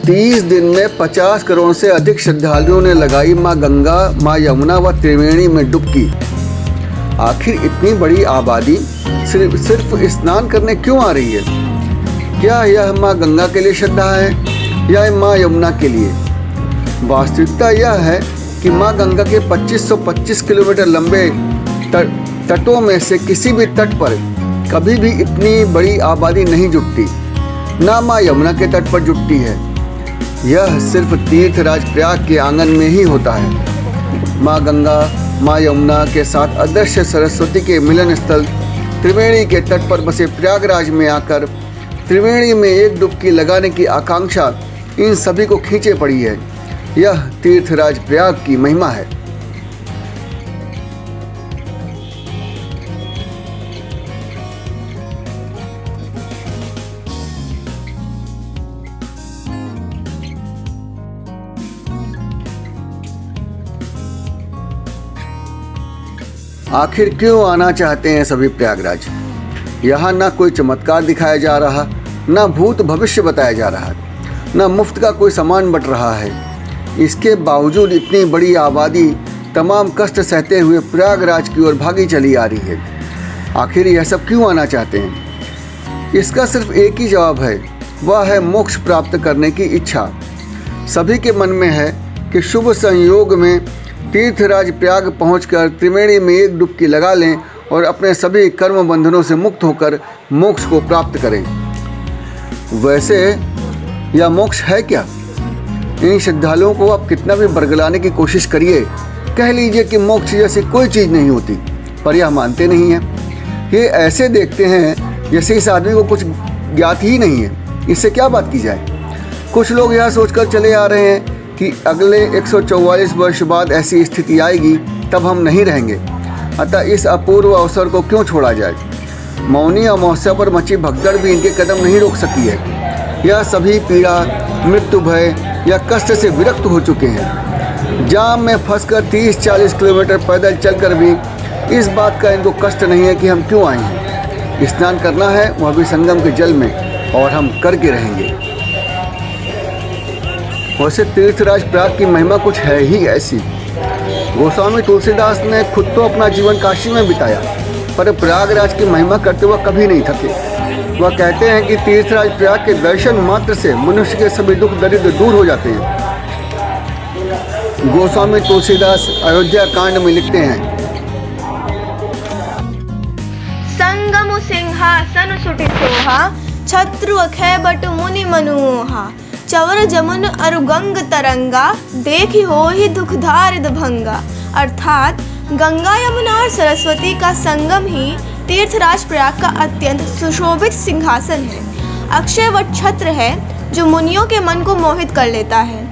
30 दिन में 50 करोड़ से अधिक श्रद्धालुओं ने लगाई माँ गंगा, माँ यमुना व त्रिवेणी में डुबकी। आखिर इतनी बड़ी आबादी सिर्फ स्नान करने क्यों आ रही है? क्या यह माँ गंगा के लिए श्रद्धा है या माँ यमुना के लिए? वास्तविकता यह है कि माँ गंगा के 2525 किलोमीटर लंबे तटों में से किसी भी तट पर कभी भी इतनी बड़ी आबादी नहीं जुटती, ना माँ यमुना के तट पर जुटती है। यह सिर्फ तीर्थराज प्रयाग के आंगन में ही होता है। माँ गंगा, माँ यमुना के साथ अदृश्य सरस्वती के मिलन स्थल त्रिवेणी के तट पर बसे प्रयागराज में आकर त्रिवेणी में एक डुबकी लगाने की आकांक्षा इन सभी को खींचे पड़ी है। यह तीर्थराज प्रयाग की महिमा है। आखिर क्यों आना चाहते हैं सभी प्रयागराज? यहाँ ना कोई चमत्कार दिखाया जा रहा, ना भूत भविष्य बताया जा रहा, ना मुफ्त का कोई सामान बट रहा है। इसके बावजूद इतनी बड़ी आबादी तमाम कष्ट सहते हुए प्रयागराज की ओर भागी चली आ रही है। आखिर यह सब क्यों आना चाहते हैं? इसका सिर्फ एक ही जवाब है, वह है मोक्ष प्राप्त करने की इच्छा। सभी के मन में है कि शुभ संयोग में तीर्थराज प्रयाग पहुंचकर त्रिवेणी में एक डुबकी लगा लें और अपने सभी कर्म बंधनों से मुक्त होकर मोक्ष को प्राप्त करें। वैसे यह मोक्ष है क्या? इन श्रद्धालुओं को आप कितना भी बरगलाने की कोशिश करिए, कह लीजिए कि मोक्ष जैसी कोई चीज़ नहीं होती, पर यह मानते नहीं हैं। ये ऐसे देखते हैं जैसे इस आदमी को कुछ ज्ञात ही नहीं है, इससे क्या बात की जाए। कुछ लोग यह सोचकर चले आ रहे हैं कि अगले 144 वर्ष बाद ऐसी स्थिति आएगी, तब हम नहीं रहेंगे, अतः इस अपूर्व अवसर को क्यों छोड़ा जाए। मौनी अमावस्या पर मची भगदड़ भी इनके कदम नहीं रोक सकी है। यह सभी पीड़ा, मृत्यु भय या कष्ट से विरक्त हो चुके हैं। जाम में फंसकर 30-40 किलोमीटर पैदल चलकर भी इस बात का इनको कष्ट नहीं है कि हम क्यों आए हैं। स्नान करना है, वह भी संगम के जल में, और हम करके रहेंगे। वैसे तीर्थराज प्रयाग की महिमा कुछ है ही ऐसी। गोस्वामी तुलसीदास ने खुद तो अपना जीवन काशी में बिताया, पर प्रयागराज की महिमा करते हुए कभी नहीं थके। वह कहते हैं कि तीर्थराज प्रयाग के दर्शन मात्र से मनुष्य के सभी दुख दरिद्र दूर हो जाते हैं। गोस्वामी तुलसीदास अयोध्या कांड में लिखते हैं, संगम सिंहासन सुटि सोहा, छत्रु अखय बट मुनि मनोहा, चवर जमुन अरु गंग तरंगा, देखी हो ही दुख धारिद भंगा। अर्थात गंगा, यमुना और सरस्वती का संगम ही तीर्थराज प्रयाग का अत्यंत सुशोभित सिंहासन है। अक्षय वट छत्र है जो मुनियों के मन को मोहित कर लेता है।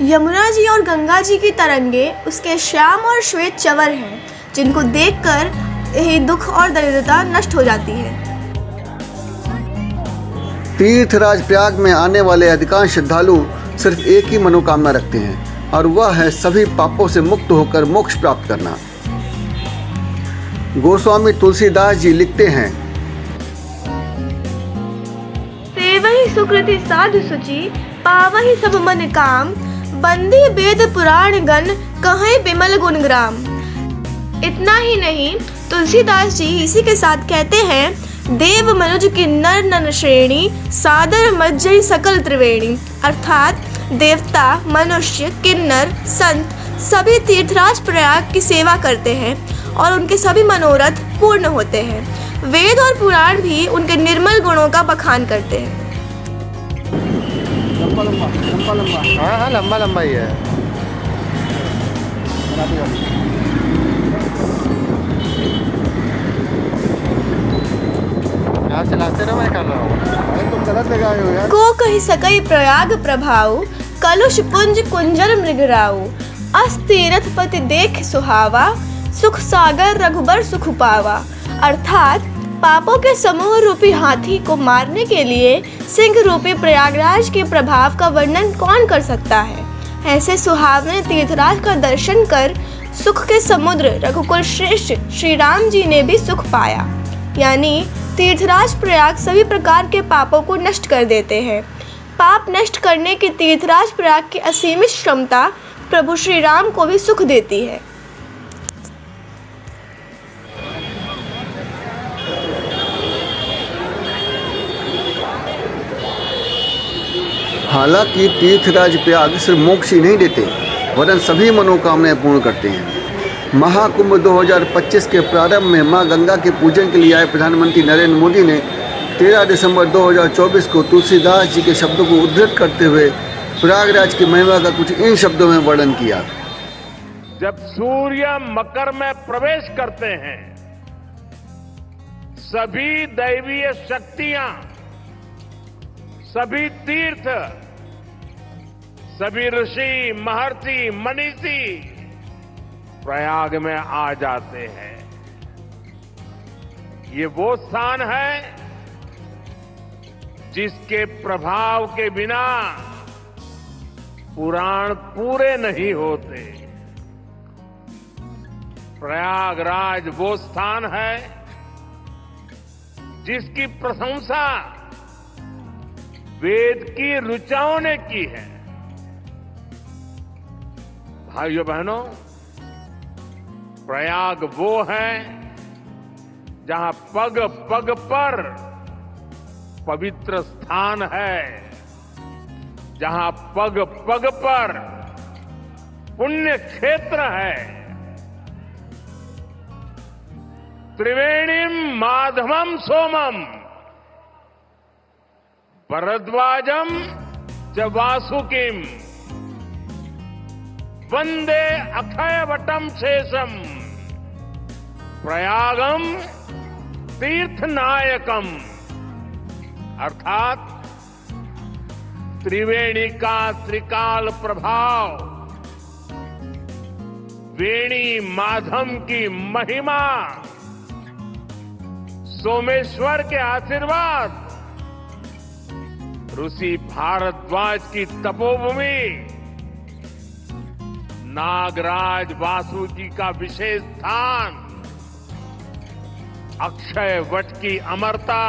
यमुना जी और गंगा जी की तरंगे उसके श्याम और श्वेत चवर हैं, जिनको देखकर यही दुख और दरिद्रता नष्ट हो जाती है। तीर्थराज प्रयाग में आने वाले अधिकांश श्रद्धालु सिर्फ एक ही मनोकामना रखते हैं, और वह है सभी पापों से मुक्त होकर मोक्ष प्राप्त करना। गोस्वामी तुलसीदास जी लिखते हैं, सेवहि सुकृति साधु सुचि, पावहि सब मन काम, बंदी वेद पुराण गण, कहीं बिमल गुण ग्राम। इतना ही नहीं, तुलसीदास जी इसी के साथ कहते हैं, देव मनुज किन्नर नर श्रेणी, सादर मज्जरी सकल त्रिवेणी। अर्थात देवता, मनुष्य, किन्नर, संत सभी तीर्थराज प्रयाग की सेवा करते हैं और उनके सभी मनोरथ पूर्ण होते हैं। वेद और पुराण भी उनके निर्मल गुणों का बखान करते हैं। हाँ, लंबा ही है। चलाते रहो, मैं कर रहा हूँ। तुम गलत लगाए हो यार। को कहि सकई प्रयाग प्रभाऊ, कलुष पुंज कुंजर मृगराऊ, अस्तीरथ पति देख सुहावा, सुख सागर रघुबर सुख पावा। अर्थात पापों के समूह रूपी हाथी को मारने के लिए सिंह रूपी प्रयागराज के प्रभाव का वर्णन कौन कर सकता है। ऐसे सुहावने तीर्थराज का दर्शन कर सुख के समुद्र रघुकुल श्रेष्ठ श्री राम जी ने भी सुख पाया। यानी तीर्थराज प्रयाग सभी प्रकार के पापों को नष्ट कर देते हैं। पाप नष्ट करने की तीर्थराज प्रयाग की असीमित क्षमता प्रभु श्री राम को भी सुख देती है। हालांकि तीर्थराज प्रयाग सिर्फ मोक्ष ही नहीं देते वरन सभी मनोकामनाएं पूर्ण करते हैं। महाकुंभ 2025 के प्रारंभ में मां गंगा के पूजन के लिए आए प्रधानमंत्री नरेंद्र मोदी ने 13 दिसंबर 2024 को तुलसीदास जी के शब्दों को उद्धृत करते हुए प्रयागराज की महिमा का कुछ इन शब्दों में वर्णन किया। जब सूर्य मकर में प्रवेश करते हैं, सभी दैवीय शक्तियां, सभी तीर्थ, सभी ऋषि, महर्षि, मनीषी प्रयाग में आ जाते हैं। ये वो स्थान है जिसके प्रभाव के बिना पुराण पूरे नहीं होते। प्रयागराज वो स्थान है जिसकी प्रशंसा वेद की ऋचाओं ने की है। भाइयों बहनों, प्रयाग वो है जहां पग पग पर पवित्र स्थान है, जहां पग पग पर पुण्य क्षेत्र है। त्रिवेणीम माधवम सोमम भरद्वाजम च वासुकिम वंदे अक्षयवटम शेषम प्रयागम तीर्थनायकम। अर्थात त्रिवेणी का त्रिकाल प्रभाव, वेणी माधव की महिमा, सोमेश्वर के आशीर्वाद, ऋषि भारद्वाज की तपोभूमि, नागराज वासुकी का विशेष स्थान, अक्षय वट की अमरता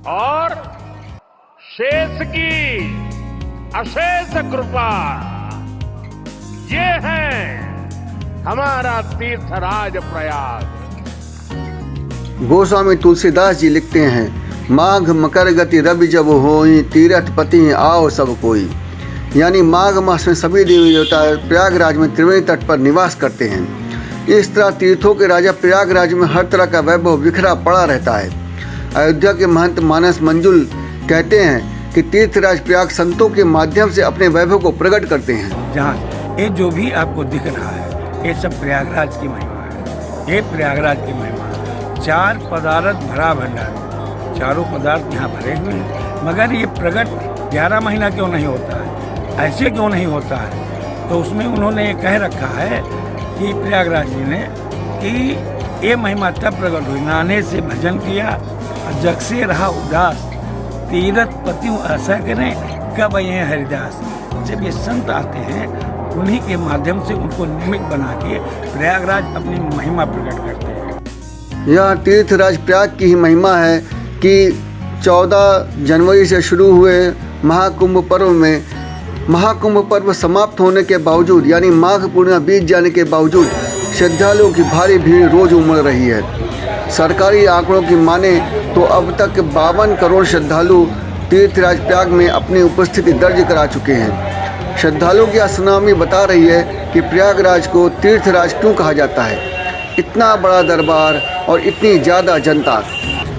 और शेष की अशेष कृपा, ये है हमारा तीर्थराज प्रयाग। गोस्वामी तुलसीदास जी लिखते हैं, माघ मकर गति रवि जब होई, तीर्थ पति आओ सब कोई। यानी माघ मास में सभी देवी देवता प्रयागराज में त्रिवेणी तट पर निवास करते हैं। इस तरह तीर्थों के राजा प्रयागराज में हर तरह का वैभव बिखरा पड़ा रहता है। अयोध्या के महंत मानस मंजुल कहते हैं कि तीर्थराज प्रयाग संतों के माध्यम से अपने वैभव को प्रकट करते हैं। जहाँ ये जो भी आपको दिख रहा है, ये सब प्रयागराज की महिमा है। ये प्रयागराज की महिमा, 4 पदार्थ भरा भंडार, चारों पदार्थ यहाँ भरे हुए हैं। मगर ये प्रकट 11 महीना क्यों नहीं होता है, ऐसे क्यों नहीं होता है? तो उसमें उन्होंने ये कह रखा है कि प्रयागराज जी ने कि ये महिमा तब प्रकट हुई, नाने से भजन किया, जग से रहा उदास, तीरथ पति ऐसा करें कब ये हरिदास। जब ये संत आते हैं, उन्हीं के माध्यम से उनको निमित्त बना के प्रयागराज अपनी महिमा प्रकट करते हैं। यह तीर्थराज प्रयाग की ही महिमा है कि 14 जनवरी से शुरू हुए महाकुंभ पर्व में, महाकुंभ पर्व समाप्त होने के बावजूद यानी माघ पूर्णिमा बीत जाने के बावजूद श्रद्धालुओं की भारी भीड़ रोज उमड़ रही है। सरकारी आंकड़ों की माने तो अब तक 52 करोड़ श्रद्धालु तीर्थराज प्रयाग में अपनी उपस्थिति दर्ज करा चुके हैं। श्रद्धालुओं की असनामी बता रही है कि प्रयागराज को तीर्थराज क्यों कहा जाता है। इतना बड़ा दरबार और इतनी ज़्यादा जनता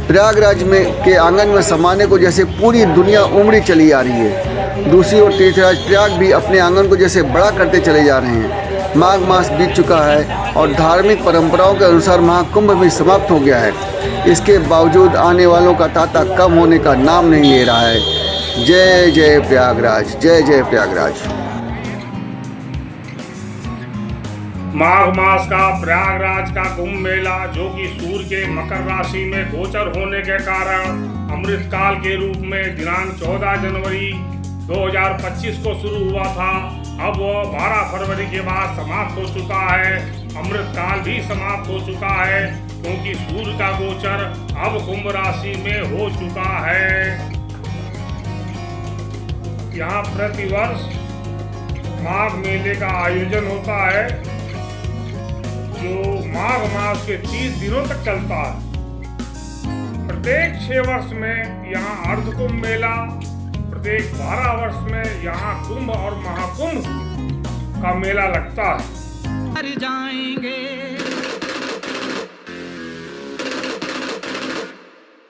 प्रयागराज में के आंगन में समाने को जैसे पूरी दुनिया उमड़ी चली आ रही है। दूसरी ओर तीर्थराज प्रयाग भी अपने आंगन को जैसे बड़ा करते चले जा रहे हैं। माघ मास बीत चुका है और धार्मिक परंपराओं के अनुसार महाकुंभ भी समाप्त हो गया है। इसके बावजूद आने वालों का तांता कम होने का नाम नहीं ले रहा है। जय जय प्रयागराज, जय जय प्रयागराज। माघ मास का प्रयागराज का कुंभ मेला, जो कि सूर्य के मकर राशि में गोचर होने के कारण अमृतकाल के रूप में दिनांक 14 जनवरी 2025 को शुरू हुआ था, अब वो 12 फरवरी के बाद समाप्त हो चुका है। अमृतकाल भी समाप्त हो चुका है क्योंकि सूर्य का गोचर अब कुंभ राशि में हो चुका है। यहाँ प्रतिवर्ष माघ मेले का आयोजन होता है जो माघ मास के 30 दिनों तक चलता है। प्रत्येक 6 वर्ष में यहाँ अर्धकुंभ मेला, प्रत्येक 12 वर्ष में यहाँ कुंभ और महाकुंभ का मेला लगता है। जाएंगे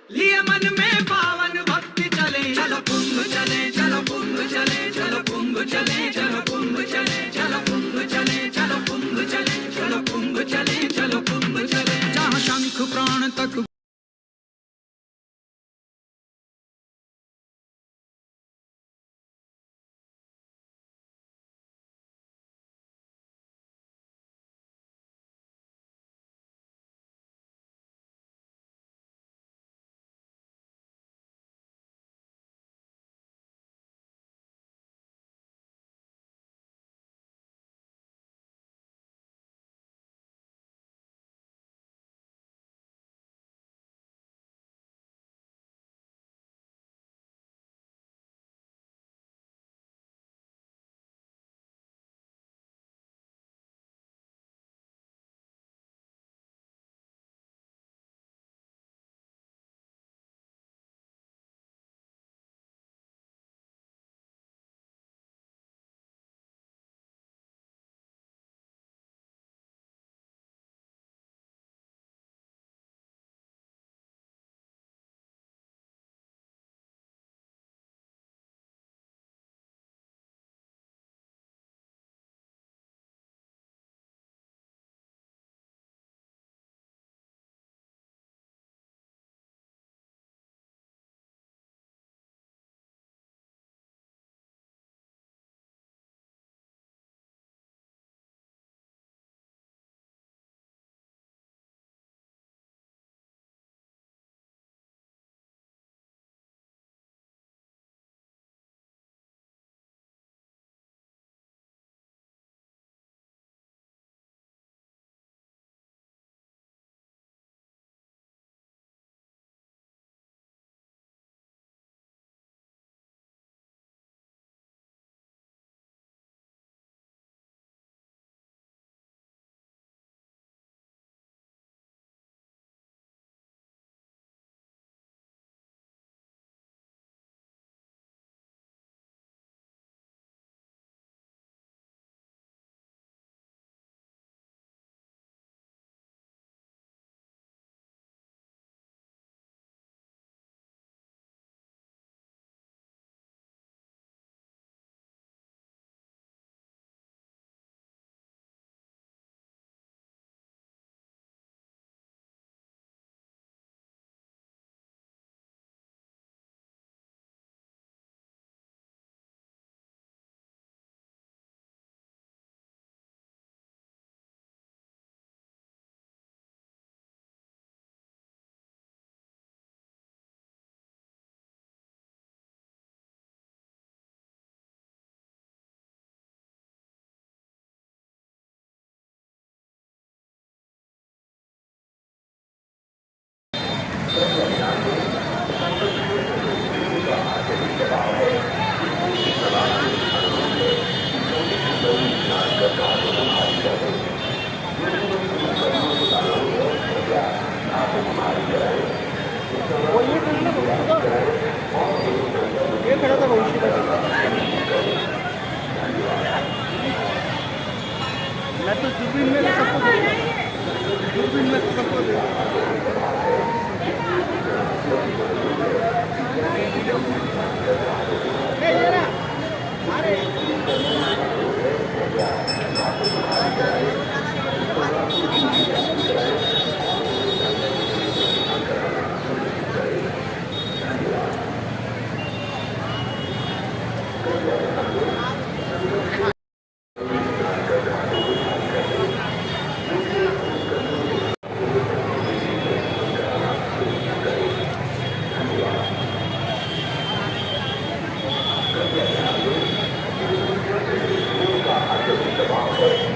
लिए मन में पावन भक्ति चले, चलो कुंभ चले, चलो कुंभ चले, चलो कुंभ चले, चलो कुंभ चले, चलो कुंभ चले, चलो कुंभ चले, चलो कुंभ चले, चलो कुंभ चले, जहाँ शंख प्राण तक Thank you.